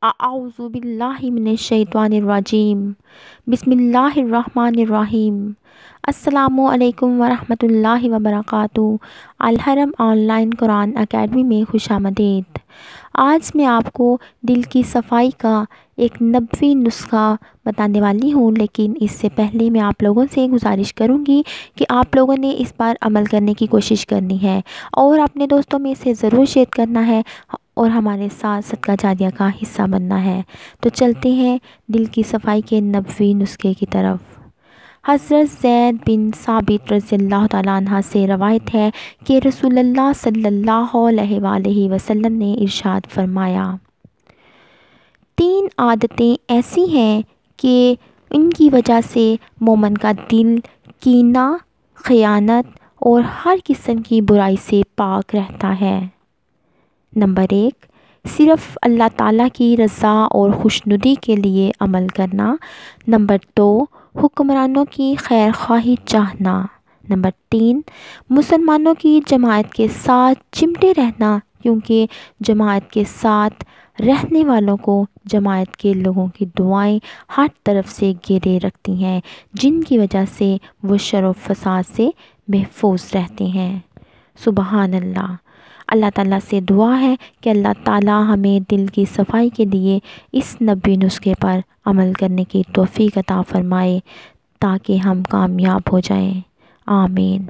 अऊज़ु बिल्लाहि मिनश्शैतानिर्रजीम बिस्मिल्लाहिर्रहमानिर्रहीम अस्सलामु अलैकुम वरहमतुल्लाहि वबरकातुहू। अलहरम ऑनलाइन कुरान अकेडमी में खुशामदीद। आज मैं आपको दिल की सफाई का एक नबवी नुस्खा बताने वाली हूँ, लेकिन इससे पहले मैं आप लोगों से गुजारिश करूँगी कि आप लोगों ने इस बार अमल करने की कोशिश करनी है और अपने दोस्तों में इसे ज़रूर शेयर करना है और हमारे साथ सदका जारिया का हिस्सा बनना है। तो चलते हैं दिल की सफाई के नबवी नुस्खे की तरफ। हज़रत ज़ैद बिन साबित रज़ियल्लाहु तआला अन्हा से रवायत है कि रसूलुल्लाह सल्लल्लाहु अलैहि वसल्लम ने इरशाद फरमाया, 3 आदतें ऐसी हैं कि इनकी वजह से मोमिन का दिल कीना, खयानत और हर किस्म की बुराई से पाक रहता है। नंबर 1, सिर्फ़ अल्लाह ताला की रज़ा और खुशनुदी के लिए अमल करना। नंबर 2, हुक्मरानों की खैर ख्वाही चाहना। नंबर 3, मुसलमानों की जमात के साथ चिमटे रहना, क्योंकि जमात के साथ रहने वालों को जमात के लोगों की दुआएं हर तरफ से घेरे रखती हैं, जिनकी वजह से वो शर व फसाद से महफूज रहते हैं। सुबहान अल्लाह। अल्लाह ताला से दुआ है कि अल्लाह ताला हमें दिल की सफाई के लिए इस नबी नुस्खे पर अमल करने की तौफीक अता फ़रमाए ताकि हम कामयाब हो जाएं। आमीन।